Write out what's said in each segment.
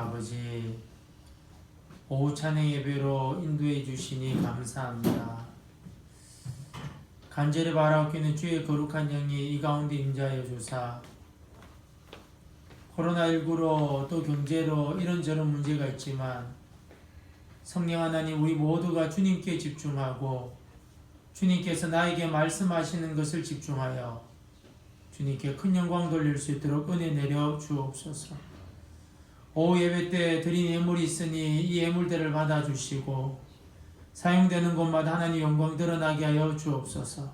아버지, 오후 찬양 예배로 인도해 주시니 감사합니다. 간절히 바라옵고 있는 주의 거룩한 영이 이 가운데 임재하여 주사 코로나19로 또 경제로 이런저런 문제가 있지만 성령 하나님, 우리 모두가 주님께 집중하고 주님께서 나에게 말씀하시는 것을 집중하여 주님께 큰 영광 돌릴 수 있도록 은혜 내려 주옵소서. 오후 예배 때 드린 예물이 있으니 이 예물들을 받아주시고 사용되는 곳마다 하나님 영광 드러나게 하여 주옵소서.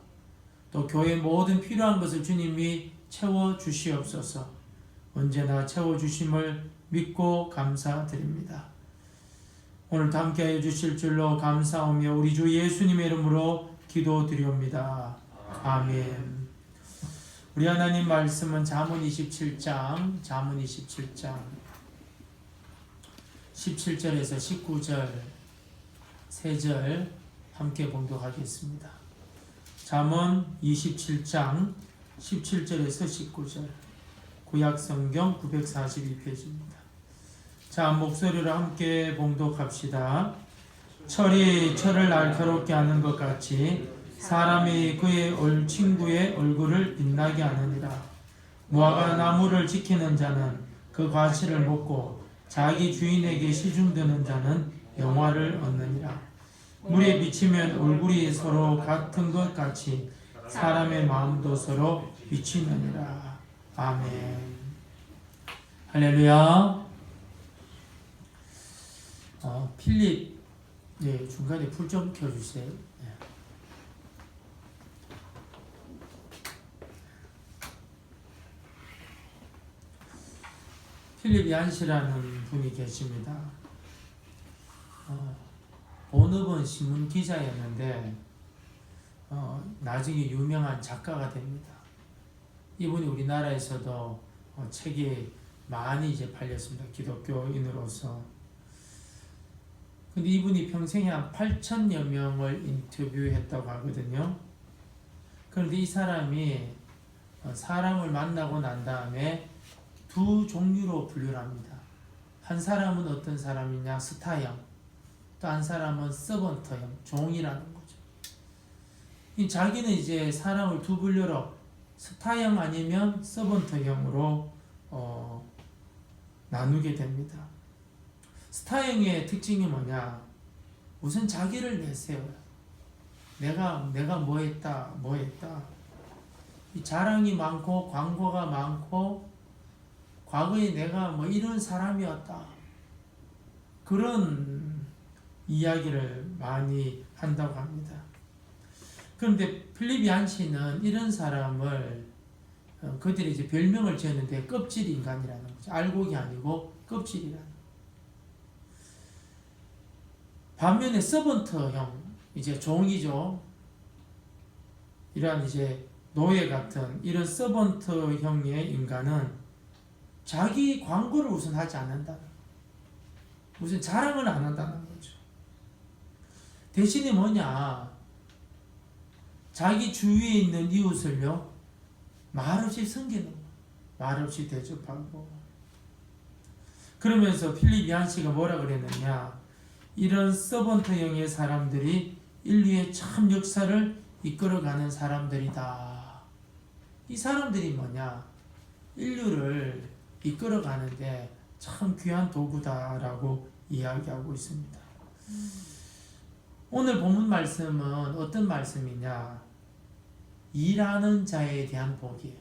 또 교회 모든 필요한 것을 주님이 채워주시옵소서. 언제나 채워주심을 믿고 감사드립니다. 오늘도 함께하여 주실 줄로 감사하며 우리 주 예수님의 이름으로 기도드리옵니다. 아멘. 우리 하나님 말씀은 잠언 27장 17절에서 19절 3절 함께 봉독하겠습니다. 잠언 27장 17절에서 19절 구약성경 942페이지입니다. 자, 목소리로 함께 봉독합시다. 철이 철을 날카롭게 하는 것 같이 사람이 그의 친구의 얼굴을 빛나게 하느니라. 무화과 나무를 지키는 자는 그 과실을 먹고 자기 주인에게 시중드는 자는 영화를 얻느니라. 물에 비치면 얼굴이 서로 같은 것 같이 사람의 마음도 서로 비치느니라. 아멘. 할렐루야. 필립, 중간에 불 좀 켜주세요. 필립 얀시라는 분이 계십니다. 본업은 신문 기자였는데 나중에 유명한 작가가 됩니다. 이분이 우리나라에서도 책이 많이 이제 팔렸습니다. 기독교인으로서. 근데 이분이 평생에 한 8,000여 명을 인터뷰했다고 하거든요. 그런데 이 사람이 사람을 만나고 난 다음에 두 종류로 분류를 합니다. 한 사람은 어떤 사람이냐, 스타형. 또 한 사람은 서번터형, 종이라는 거죠. 자기는 이제 사람을 두 분류로 스타형 아니면 서번터형으로 나누게 됩니다. 스타형의 특징이 뭐냐? 우선 자기를 내세워요. 내가 뭐 했다. 이 자랑이 많고 광고가 많고 과거에 내가 뭐 이런 사람이었다. 그런 이야기를 많이 한다고 합니다. 그런데 필립 얀시는 이런 사람을 그들이 이제 별명을 지었는데 껍질 인간이라는 거죠. 알곡이 아니고 껍질이라는. 반면에 서번트형, 이제 종이죠. 이러한 이제 노예 같은 이런 서번트형의 인간은 자기 광고를 우선 하지 않는다. 우선 자랑을 안 한다는 거죠. 대신에 뭐냐? 자기 주위에 있는 이웃을요, 말없이 섬기는 거. 말없이 대접하고. 그러면서 필립 얀시가 뭐라 그랬느냐? 이런 서번트형의 사람들이 인류의 참 역사를 이끌어가는 사람들이다. 이 사람들이 뭐냐? 인류를 이끌어가는데 참 귀한 도구다라고 이야기하고 있습니다. 오늘 본문 말씀은 어떤 말씀이냐? 일하는 자에 대한 복이에요.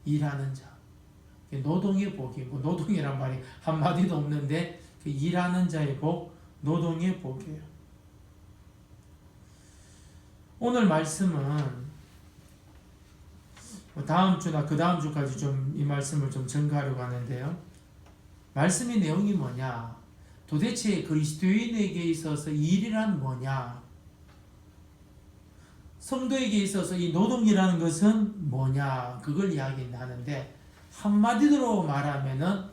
일하는 자. 노동의 복이, 노동이란 말이 한마디도 없는데 그 일하는 자의 복, 노동의 복이에요. 오늘 말씀은 다음 주나 그 다음 주까지 좀 이 말씀을 좀 전가하려고 하는데요. 말씀의 내용이 뭐냐? 도대체 그리스도인에게 있어서 일이란 뭐냐? 성도에게 있어서 이 노동이라는 것은 뭐냐? 그걸 이야기하는데 한마디로 말하면은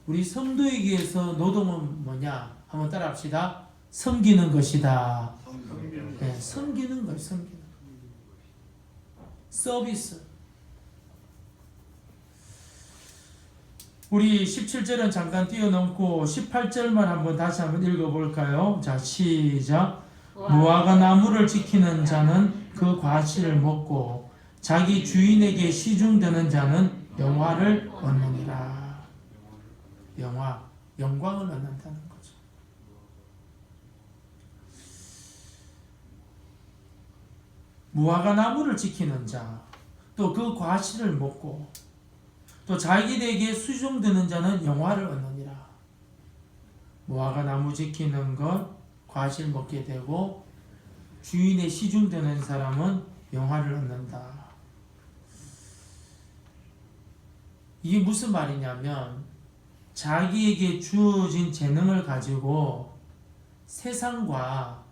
우리 성도에게서 노동은 뭐냐? 한번 따라합시다. 섬기는 것이다. 네, 섬기는 것, 섬기는 것. 서비스. 우리 17절은 잠깐 뛰어넘고 18절만 다시 한번 읽어볼까요? 자, 시작. 무화과 나무를 지키는 자는 그 과실을 먹고 자기 주인에게 시중드는 자는 영화를 얻느니라. 영광을 얻는다는 거죠. 무화과 나무를 지키는 자, 또 그 과실을 먹고 또 자기에게 수중드는 자는 영화를 얻느니라. 무화과 나무 지키는 것, 과실 먹게 되고 주인의 시중드는 사람은 영화를 얻는다. 이게 무슨 말이냐면 자기에게 주어진 재능을 가지고 세상과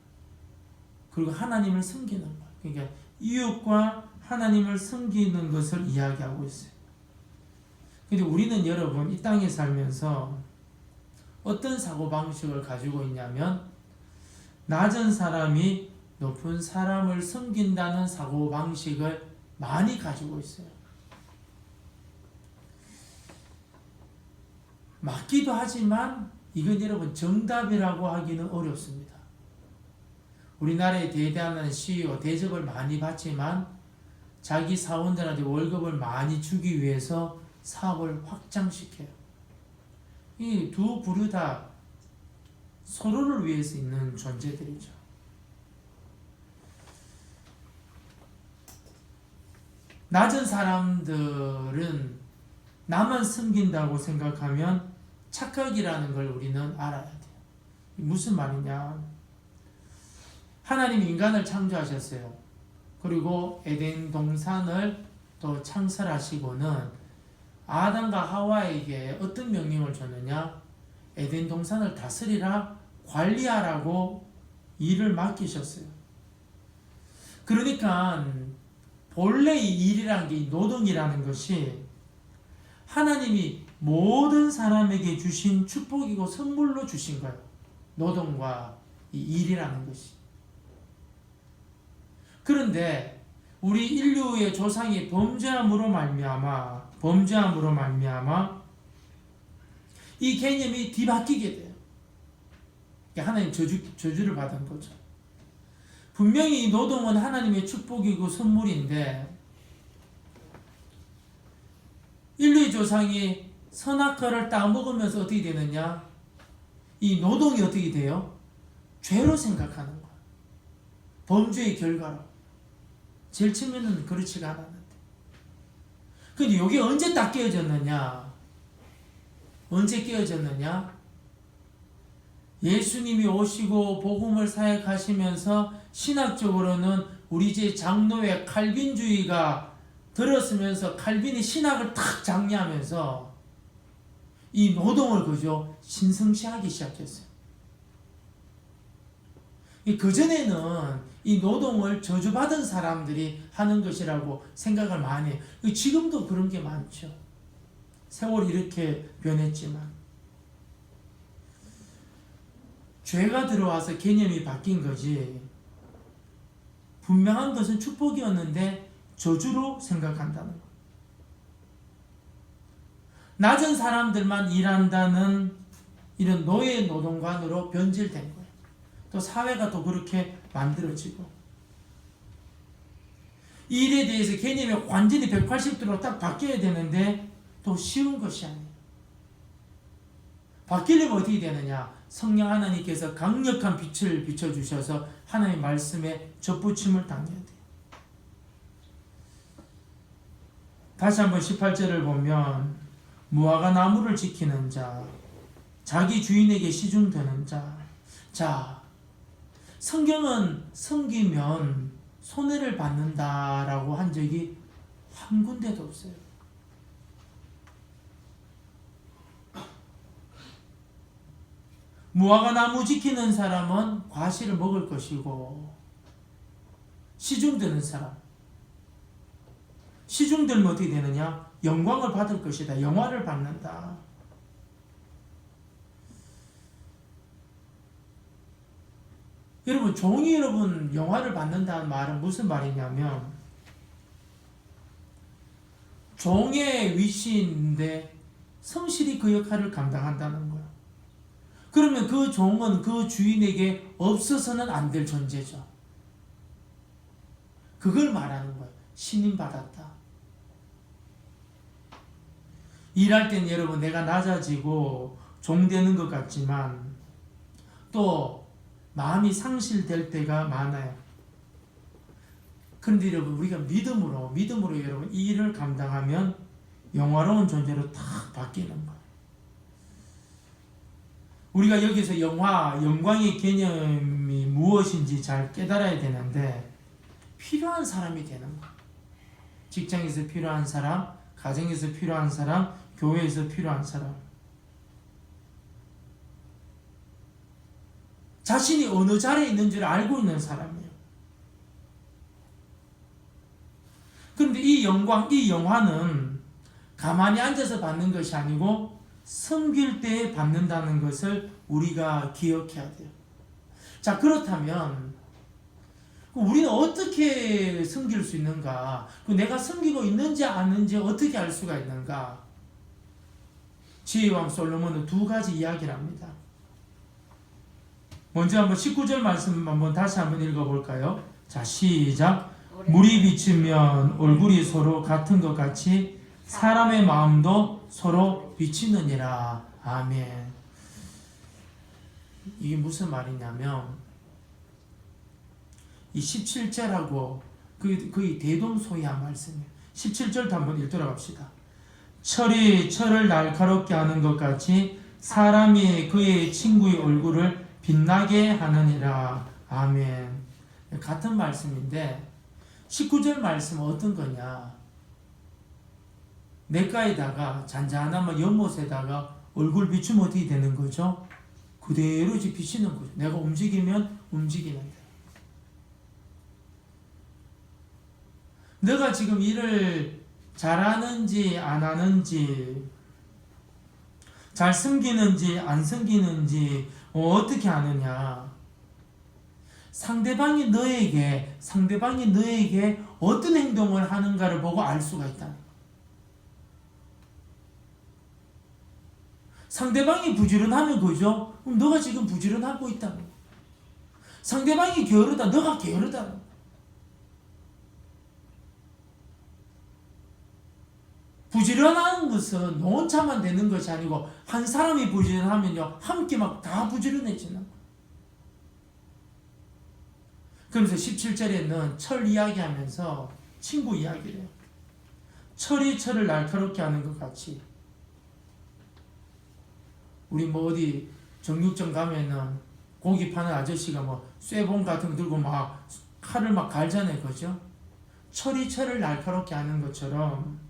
그리고 하나님을 섬기는 것, 그러니까 이웃과 하나님을 섬기는 것을 이야기하고 있어요. 근데 우리는 여러분 이 땅에 살면서 어떤 사고방식을 가지고 있냐면 낮은 사람이 높은 사람을 섬긴다는 사고방식을 많이 가지고 있어요. 맞기도 하지만 이건 여러분 정답이라고 하기는 어렵습니다. 우리나라의 대단한 CEO 대접을 많이 받지만 자기 사원들한테 월급을 많이 주기 위해서 사업을 확장시켜요. 이 두 부류 다 서로를 위해서 있는 존재들이죠. 낮은 사람들은 나만 섬긴다고 생각하면 착각이라는 걸 우리는 알아야 돼요. 무슨 말이냐? 하나님이 인간을 창조하셨어요. 그리고 에덴 동산을 또 창설하시고는 아담과 하와에게 어떤 명령을 줬느냐? 에덴 동산을 다스리라, 관리하라고 일을 맡기셨어요. 그러니까 본래 이 일이라는 게 노동이라는 것이 하나님이 모든 사람에게 주신 축복이고 선물로 주신 거예요. 노동과 이 일이라는 것이. 그런데 우리 인류의 조상이 범죄함으로 말미암아 이 개념이 뒤바뀌게 돼요. 하나님 저주를 받은 거죠. 분명히 이 노동은 하나님의 축복이고 선물인데 인류의 조상이 선악과를 따먹으면서 어떻게 되느냐? 이 노동이 어떻게 돼요? 죄로 생각하는 거야. 범죄의 결과로. 제일 처음에는 그렇지가 않았는데. 근데 이게 언제 딱 깨어졌느냐? 언제 깨어졌느냐? 예수님이 오시고 복음을 사역하시면서 신학적으로는 우리 제 장로의 칼빈주의가 들었으면서 칼빈이 신학을 탁 장려하면서 이 노동을 그저 신성시하기 시작했어요. 그전에는 이 노동을 저주받은 사람들이 하는 것이라고 생각을 많이 해요. 지금도 그런 게 많죠. 세월이 이렇게 변했지만. 죄가 들어와서 개념이 바뀐 거지. 분명한 것은 축복이었는데 저주로 생각한다는 것. 낮은 사람들만 일한다는 이런 노예 노동관으로 변질된 거예요. 또 사회가 또 그렇게 만들어지고. 이 일에 대해서 개념이 완전히 180도로 딱 바뀌어야 되는데 또 쉬운 것이 아니에요. 바뀌려면 어떻게 되느냐? 성령 하나님께서 강력한 빛을 비춰주셔서 하나님의 말씀에 접붙임을 당해야 돼요. 다시 한번 18절을 보면 무화과 나무를 지키는 자, 자기 주인에게 시중되는 자. 자, 성경은 섬기면 손해를 받는다라고 한 적이 한 군데도 없어요. 무화과 나무 지키는 사람은 과실을 먹을 것이고 시중드는 사람, 시중들면 어떻게 되느냐? 영광을 받을 것이다. 영화를 받는다. 여러분, 종이 여러분 영화를 받는다는 말은 무슨 말이냐면 종의 위치인데 성실히 그 역할을 감당한다는 거예요. 그러면 그 종은 그 주인에게 없어서는 안 될 존재죠. 그걸 말하는 거예요. 신임받았다. 일할 땐 여러분 내가 낮아지고 종되는 것 같지만 또 마음이 상실될 때가 많아요. 그런데 여러분 우리가 믿음으로 여러분 이 일을 감당하면 영화로운 존재로 탁 바뀌는 거예요. 우리가 여기서 영광의 개념이 무엇인지 잘 깨달아야 되는데 필요한 사람이 되는 거예요. 직장에서 필요한 사람, 가정에서 필요한 사람, 교회에서 필요한 사람. 자신이 어느 자리에 있는 줄 알고 있는 사람이에요. 그런데 이 영광, 이 영화는 가만히 앉아서 받는 것이 아니고 섬길 때에 받는다는 것을 우리가 기억해야 돼요. 자, 그렇다면 우리는 어떻게 섬길 수 있는가? 내가 섬기고 있는지 아는지 어떻게 알 수가 있는가? 지혜왕 솔로몬은 두 가지 이야기를 합니다. 먼저 한번 19절 말씀 한번 다시 한번 읽어볼까요? 자, 시작. 물이 비치면 얼굴이 서로 같은 것 같이 사람의 마음도 서로 비치느니라. 아멘. 이게 무슨 말이냐면 이 17절하고 거의 대동소이한 말씀이에요. 17절도 한번 읽도록 합시다. 철이 철을 날카롭게 하는 것 같이 사람이 그의 친구의 얼굴을 빛나게 하느니라. 아멘. 같은 말씀인데 19절 말씀은 어떤 거냐? 냇가에다가 잔잔한 연못에다가 얼굴 비추면 어떻게 되는 거죠? 그대로 이제 비치는 거죠. 내가 움직이면 움직이는 데. 내가 지금 일을 잘하는지 안 하는지, 잘 섬기는지 안 섬기는지 어떻게 아느냐? 상대방이 너에게 어떤 행동을 하는가를 보고 알 수가 있다. 상대방이 부지런하면 그죠? 그럼 너가 지금 부지런하고 있다. 상대방이 게으르다, 너가 게으르다. 부지런한 것은 혼자만 되는 것이 아니고 한 사람이 부지런하면요 함께 막 다 부지런해지는 거예요. 그래서 17절에는 철 이야기하면서 친구 이야기를 해요. 철이 철을 날카롭게 하는 것 같이 우리 어디 정육점 가면은 고기 파는 아저씨가 쇠봉 같은 거 들고 막 칼을 막 갈잖아요, 그죠? 철이 철을 날카롭게 하는 것처럼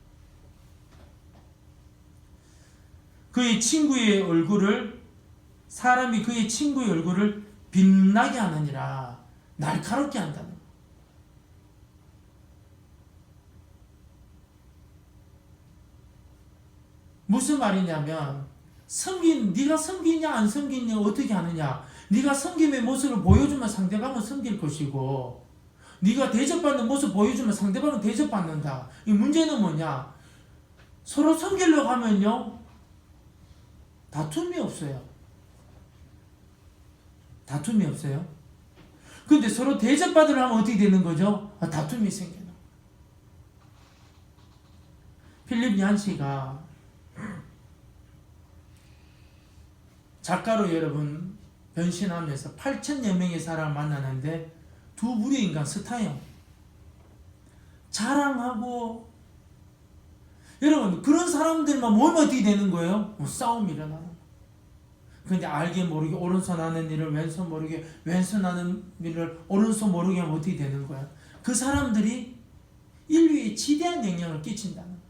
사람이 그의 친구의 얼굴을 빛나게 하느니라. 날카롭게 한다는 거예요. 무슨 말이냐면 네가 섬기냐 안 섬기냐 어떻게 하느냐. 네가 섬김의 모습을 보여주면 상대방은 섬길 것이고 네가 대접받는 모습 보여주면 상대방은 대접받는다. 이 문제는 뭐냐? 서로 섬기려고 하면요 다툼이 없어요. 근데 서로 대접받으려 하면 어떻게 되는 거죠? 다툼이 생겨요. 필립 얀시가 작가로 여러분 변신하면서 8,000여 명의 사람을 만나는데 두 부류의 인간 스타예요. 자랑하고 여러분 그런 사람들만 모이면 어떻게 되는 거예요? 싸움이 일어나는 거예요. 근데 알게 모르게 오른손 하는 일을 왼손 모르게 왼손 하는 일을 오른손 모르게 하면 어떻게 되는 거야? 그 사람들이 인류에 지대한 영향을 끼친다는 거야.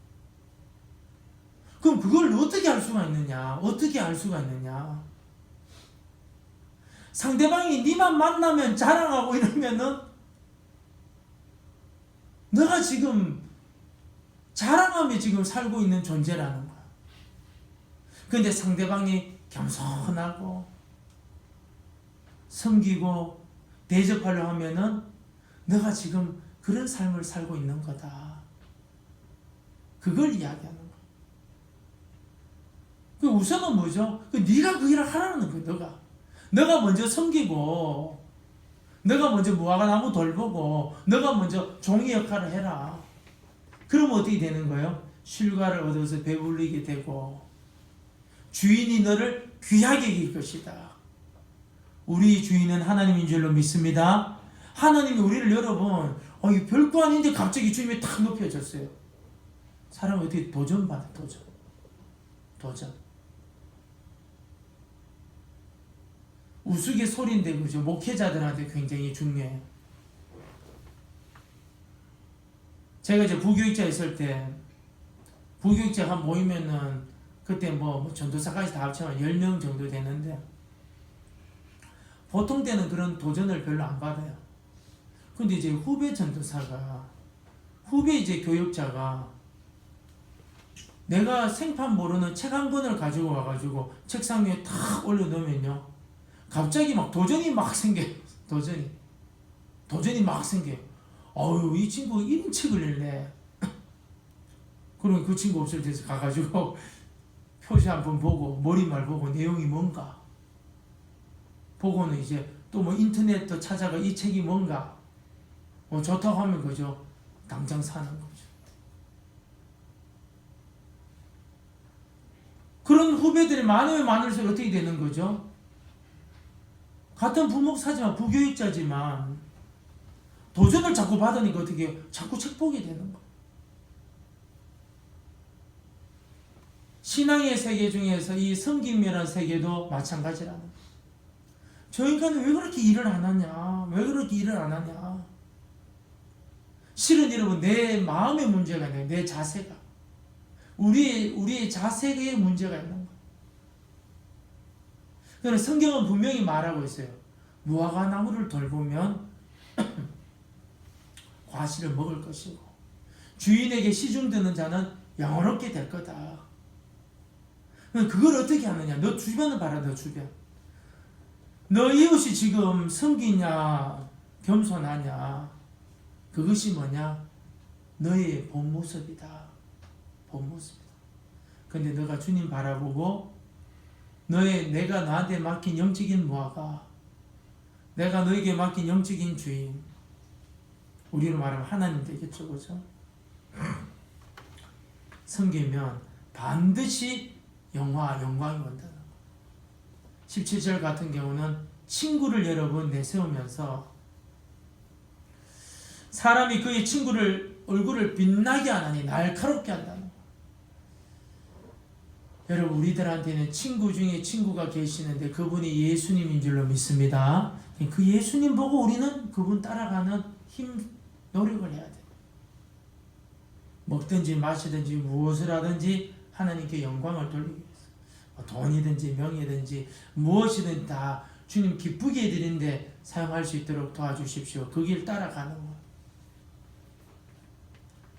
그럼 그걸 어떻게 알 수가 있느냐? 상대방이 니만 만나면 자랑하고 이러면은 너가 지금 자랑하며 지금 살고 있는 존재라는 거야. 근데 상대방이 겸손하고 섬기고 대접하려 하면은 너가 지금 그런 삶을 살고 있는 거다. 그걸 이야기하는 거야. 그 우선은 뭐죠? 네가 그 일을 하라는 거야. 너가 먼저 섬기고, 너가 먼저 무화과나무 돌보고, 너가 먼저 종이 역할을 해라. 그러면 어떻게 되는 거예요? 실과를 얻어서 배불리게 되고, 주인이 너를 귀하게 여길 것이다. 우리 주인은 하나님인 줄로 믿습니다. 하나님이 우리를 여러분, 이거 별거 아닌데 갑자기 주님이 탁 높여졌어요. 사람은 어떻게 도전받아, 도전. 우스갯소리인데, 그죠? 목회자들한테 굉장히 중요해요. 제가 이제 부교육자 있을 때, 부교육자 한 모이면은, 그때 뭐 전도사까지 다 합치면 10명 정도 되는데, 보통 때는 그런 도전을 별로 안 받아요. 근데 이제 후배 전도사가, 후배 이제 교육자가, 내가 생판 모르는 책 한 권을 가지고 와가지고 책상 위에 탁 올려놓으면요, 갑자기 막 도전이 막 생겨요. 도전이 막 생겨요. 어휴, 이 친구 이런 책을 읽네. 그러면 그 친구 없을 때 가가지고 표지 한번 보고, 머리말 보고, 내용이 뭔가 보고는 이제 또 뭐 인터넷도 찾아가 이 책이 뭔가 좋다고 하면 그죠, 당장 사는 거죠. 그런 후배들이 많으면 많을수록 어떻게 되는 거죠? 같은 부목사지만 부교육자지만 도전을 자꾸 받으니까 어떻게 해요? 자꾸 책 보게 되는 거예요. 신앙의 세계 중에서 이 섬김이라는 세계도 마찬가지라는 거예요. 저 인간은 왜 그렇게 일을 안 하냐? 왜 그렇게 일을 안 하냐? 실은 여러분, 내 마음의 문제가 있는 거예요. 내 자세가. 우리의 자세에 문제가 있는 거예요. 그래서 성경은 분명히 말하고 있어요. 무화과 나무를 돌보면 과실을 먹을 것이고, 주인에게 시중드는 자는 영원롭게 될 거다. 그걸 어떻게 하느냐? 너 주변을 봐라, 너 주변. 너 이웃이 지금 섬기냐, 겸손하냐, 그것이 뭐냐? 너의 본 모습이다. 본 모습이다. 근데 너가 주님 바라보고, 내가 너한테 맡긴 영적인 무화과, 내가 너에게 맡긴 영적인 주인, 우리로 말하면 하나님 되겠죠, 그죠? 섬기면 반드시 영광이 온다는 거. 17절 같은 경우는 친구를 여러분 내세우면서 사람이 그의 친구를 얼굴을 빛나게 하나니 날카롭게 한다는 거. 여러분, 우리들한테는 친구 중에 친구가 계시는데 그분이 예수님인 줄로 믿습니다. 그 예수님 보고 우리는 그분 따라가는 노력을 해야 돼. 먹든지 마시든지 무엇을 하든지 하나님께 영광을 돌리기 위해서, 돈이든지 명예든지 무엇이든 다 주님 기쁘게 해드리는데 사용할 수 있도록 도와주십시오. 그 길 따라가는 거.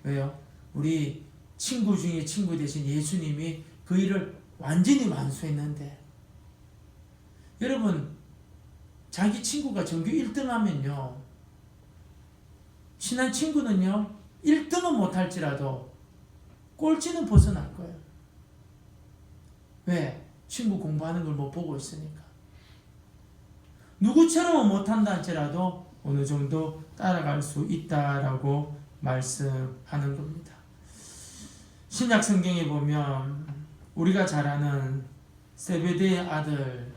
왜요? 우리 친구 중에 친구 대신 예수님이 그 일을 완전히 완수했는데, 여러분, 자기 친구가 전교 1등 하면요, 친한 친구는요 1등은 못할지라도 꼴찌는 벗어날 거예요. 왜? 친구 공부하는 걸 못 보고 있으니까. 누구처럼은 못한다 할지라도 어느 정도 따라갈 수 있다라고 말씀하는 겁니다. 신약 성경에 보면 우리가 잘 아는 세베대의 아들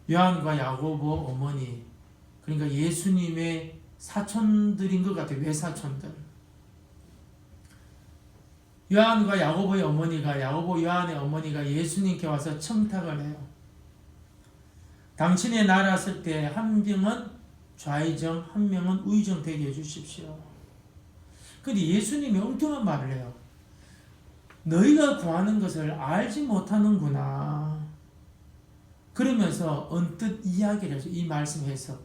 요한과 야고보 어머니, 그러니까 예수님의 사촌들인 것 같아요. 외사촌들. 요한과 야고보의 어머니가, 야고보 요한의 어머니가 예수님께 와서 청탁을 해요. 당신의 나라 쓸 때 한 명은 좌의정, 한 명은 우의정 되게 해주십시오. 근데 예수님이 엉뚱한 말을 해요. 너희가 구하는 것을 알지 못하는구나. 그러면서 언뜻 이야기를 해서 이 말씀에서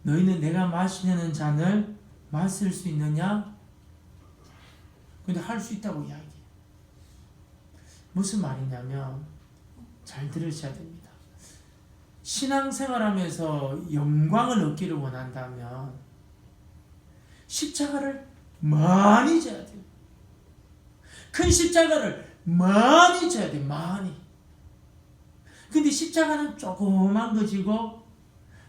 너희는 내가 마시려는 잔을 마실 수 있느냐? 근데 할 수 있다고 이야기해요. 무슨 말이냐면 잘 들으셔야 됩니다. 신앙생활하면서 영광을 얻기를 원한다면 십자가를 많이 져야 돼요. 큰 십자가를 많이 져야 돼, 많이. 근데 십자가는 조그만 거지고,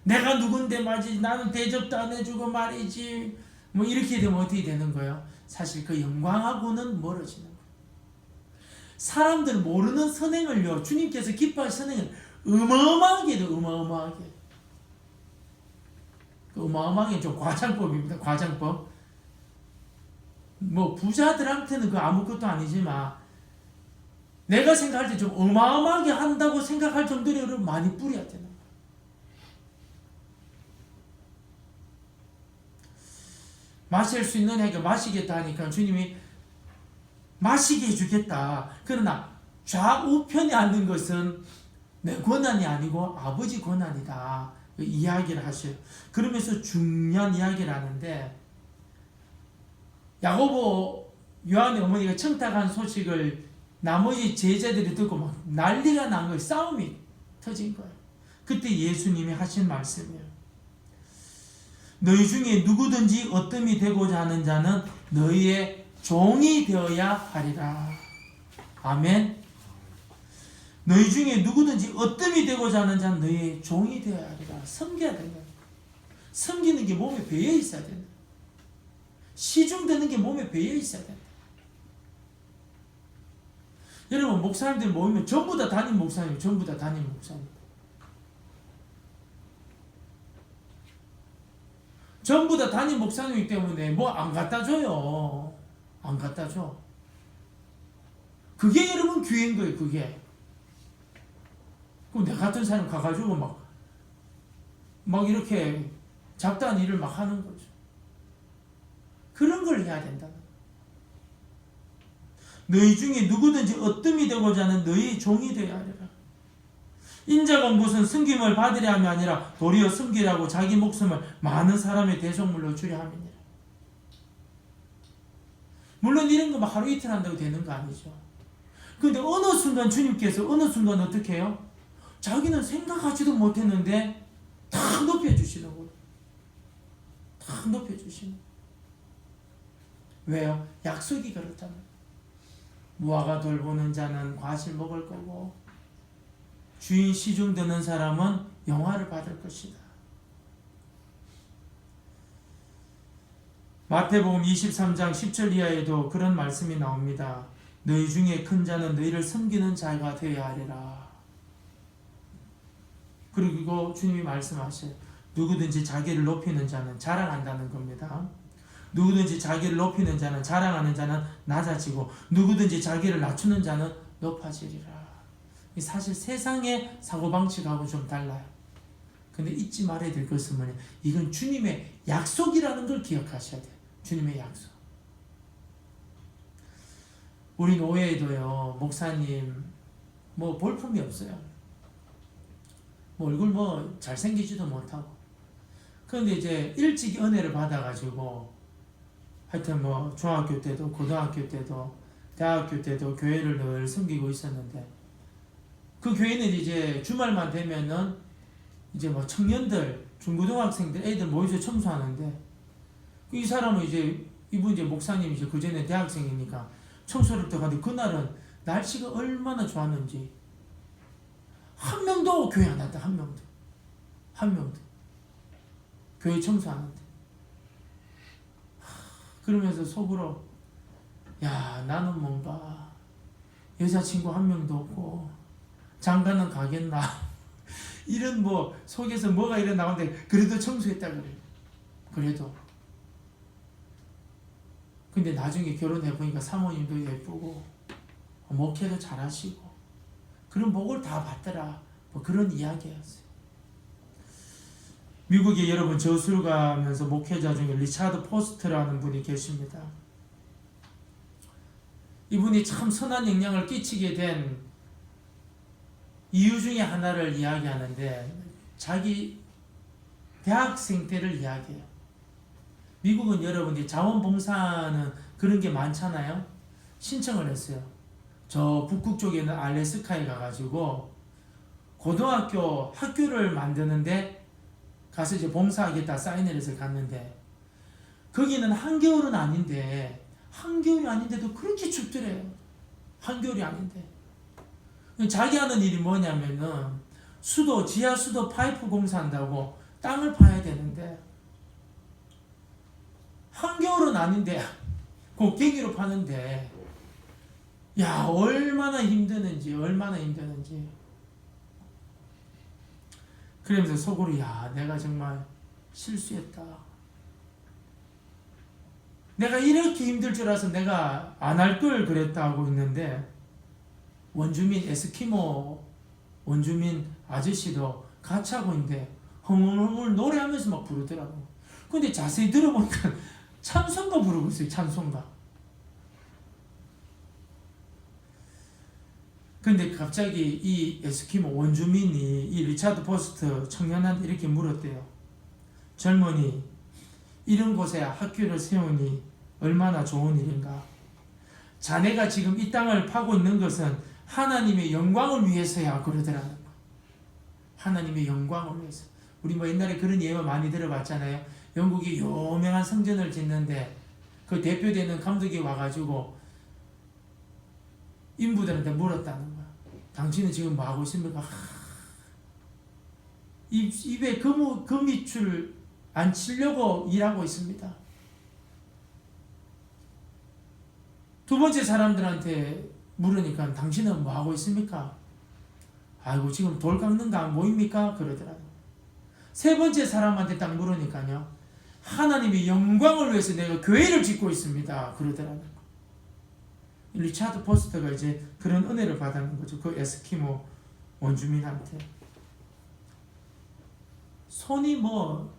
내가 누군데 말이지, 나는 대접도 안 해주고 말이지, 뭐 이렇게 되면 어떻게 되는 거예요? 사실 그 영광하고는 멀어지는 거예요. 사람들 모르는 선행을요, 주님께서 기뻐하신 선행을 어마어마하게 해도 어마어마하게. 어마어마하게 좀 과장법입니다, 과장법. 뭐 부자들한테는 그 아무것도 아니지만 내가 생각할 때 좀 어마어마하게 한다고 생각할 정도로 많이 뿌려야 되는 거예요. 마실 수 있는 애가 마시겠다 하니까 주님이 마시게 해주겠다. 그러나 좌우편에 앉는 것은 내 권한이 아니고 아버지 권한이다. 이야기를 하셔요. 그러면서 중요한 이야기를 하는데, 야고보 요한의 어머니가 청탁한 소식을 나머지 제자들이 듣고 막 난리가 난 거예요. 싸움이 터진 거예요. 그때 예수님이 하신 말씀이에요. 너희 중에 누구든지 어뜸이 되고자 하는 자는 너희의 종이 되어야 하리라. 아멘. 너희 중에 누구든지 어뜸이 되고자 하는 자는 너희의 종이 되어야 하리라. 섬겨야 된다. 섬기는 게 몸에 배어 있어야 된다. 시중되는 게 몸에 배어 있어야 된다. 여러분, 목사님들 모이면 전부 다 담임 목사님, 전부 다 담임 목사님. 전부 다 담임 목사님이기 때문에 뭐 안 갖다 줘요. 안 갖다 줘. 그게 여러분 교회인 거예요, 그게. 그럼 내 같은 사람 가가지고 막 이렇게 잡다한 일을 막 하는 거죠. 그런 걸 해야 된다. 너희 중에 누구든지 어뜸이 되고자 하는 너희 종이 되어야 하리라. 인자가 무슨 섬김을 받으려 함이 아니라 도리어 섬기라고 자기 목숨을 많은 사람의 대속물로 주려 함이니라. 물론 이런 거 막 하루 이틀 한다고 되는 거 아니죠. 근데 어느 순간 주님께서 어느 순간 어떻게 해요? 자기는 생각하지도 못했는데 탁 높여주시는 거예요. 탁 높여주시는 거예요. 왜요? 약속이 그렇잖아요. 무화과 돌보는 자는 과실 먹을 거고 주인 시중 드는 사람은 영화를 받을 것이다. 마태복음 23장 10절 이하에도 그런 말씀이 나옵니다. 너희 중에 큰 자는 너희를 섬기는 자가 되어야 하리라. 그리고 주님이 말씀하셔요. 누구든지 자기를 높이는 자는 자랑한다는 겁니다. 누구든지 자기를 높이는 자는, 자랑하는 자는 낮아지고 누구든지 자기를 낮추는 자는 높아지리라. 사실 세상의 사고방식하고 좀 달라요. 근데 잊지 말아야 될 것은 뭐냐, 이건 주님의 약속이라는 걸 기억하셔야 돼요. 주님의 약속. 우리 노예에도요, 목사님 뭐 볼품이 없어요. 뭐 얼굴 뭐 잘생기지도 못하고. 그런데 이제 일찍 은혜를 받아가지고 하여튼 뭐 중학교 때도 고등학교 때도 대학교 때도 교회를 늘 섬기고 있었는데, 그 교회는 이제 주말만 되면은 이제 뭐 청년들, 중고등학생들, 애들 모여서 청소하는데, 이 사람은 이제 이분 이제 목사님 이제 그 전에 대학생이니까 청소를 또 가는데, 그날은 날씨가 얼마나 좋았는지 한 명도 교회 안 왔다. 한 명도 교회 청소하는데. 그러면서 속으로, 야, 나는 뭔가 여자친구 한 명도 없고 장가는 가겠나 이런 뭐 속에서 뭐가 이래 나오는데, 그래도 청소했다 그래요. 그래도. 근데 나중에 결혼해보니까 사모님도 예쁘고 목회도 잘하시고 그런 복을 다 받더라. 뭐 그런 이야기였어요. 미국에 여러분 저술 가면서 목회자 중에 리차드 포스트라는 분이 계십니다. 이분이 참 선한 영향을 끼치게 된 이유 중에 하나를 이야기하는데, 자기 대학생 때를 이야기해요. 미국은 여러분이 자원봉사는 그런 게 많잖아요. 신청을 했어요. 저 북극 쪽에 있는 알래스카에 가가지고 고등학교 학교를 만드는데 가서 이제 봉사하겠다 사인을 해서 갔는데, 거기는 한겨울이 아닌데도 그렇게 춥더래요. 한겨울이 아닌데. 자기 하는 일이 뭐냐면은 지하 수도 파이프 공사한다고 땅을 파야 되는데 한겨울은 아닌데 곡괭이로 파는데 야 얼마나 힘드는지. 그러면서 속으로 야 내가 정말 실수했다. 내가 이렇게 힘들 줄 알아서 내가 안 할 걸 그랬다 하고 있는데 에스키모 원주민 아저씨도 같이 하고 있는데 흥얼흥얼 노래하면서 막 부르더라고. 근데 자세히 들어보니까 찬송가 부르고 있어요. 찬송가. 근데 갑자기 이 에스키모 원주민이 이 리차드 포스트 청년한테 이렇게 물었대요. 젊은이, 이런 곳에 학교를 세우니 얼마나 좋은 일인가. 자네가 지금 이 땅을 파고 있는 것은 하나님의 영광을 위해서야 그러더라는 거. 하나님의 영광을 위해서. 우리 뭐 옛날에 그런 예화 많이 들어봤잖아요. 영국이 유명한 성전을 짓는데 그 대표되는 감독이 와가지고 인부들한테 물었다는 거야. 당신은 지금 뭐 하고 있습니까? 입에 거미줄 안 치려고 일하고 있습니다. 두 번째 사람들한테 물으니까 당신은 뭐 하고 있습니까? 아이고 지금 돌 깎는 거 안 보입니까? 그러더라고요. 세 번째 사람한테 딱 물으니까요. 하나님의 영광을 위해서 내가 교회를 짓고 있습니다. 그러더라고요. 리차드 포스터가 이제 그런 은혜를 받는 거죠. 그 에스키모 원주민한테. 손이 뭐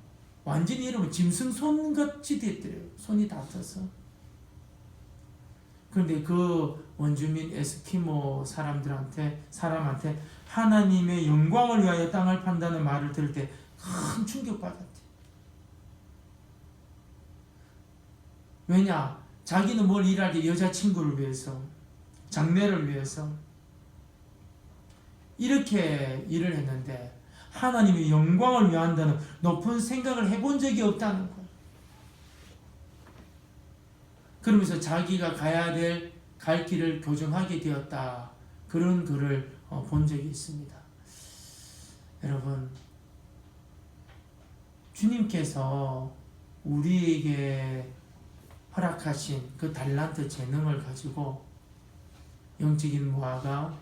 완전히 이러면 짐승손 같이 됐더래요. 손이 다쳐서. 그런데 그 원주민 에스키모 사람한테 하나님의 영광을 위하여 땅을 판다는 말을 들을 때 큰 충격받았대. 왜냐? 자기는 뭘 일할 때 여자친구를 위해서, 장래를 위해서 이렇게 일을 했는데 하나님의 영광을 위한다는 높은 생각을 해본 적이 없다는 거예요. 그러면서 자기가 가야 될 갈 길을 교정하게 되었다. 그런 글을 본 적이 있습니다. 여러분, 주님께서 우리에게 허락하신 그 달란트 재능을 가지고 영적인 무화과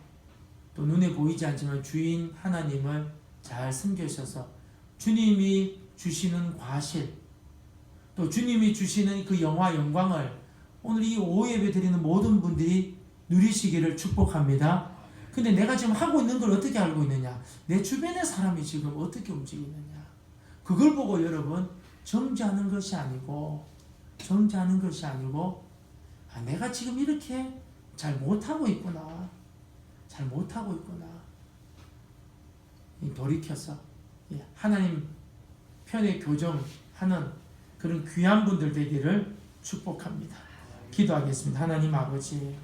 또 눈에 보이지 않지만 주인 하나님을 잘 섬기셔서 주님이 주시는 과실 또 주님이 주시는 그 영광을 오늘 이 오후 예배 드리는 모든 분들이 누리시기를 축복합니다. 근데 내가 지금 하고 있는 걸 어떻게 알고 있느냐? 내 주변의 사람이 지금 어떻게 움직이느냐? 그걸 보고 여러분 정죄하는 것이 아니고 내가 지금 이렇게 잘 못하고 있구나. 돌이켜서 하나님 편에 교정하는 그런 귀한 분들 되기를 축복합니다. 기도하겠습니다. 하나님 아버지,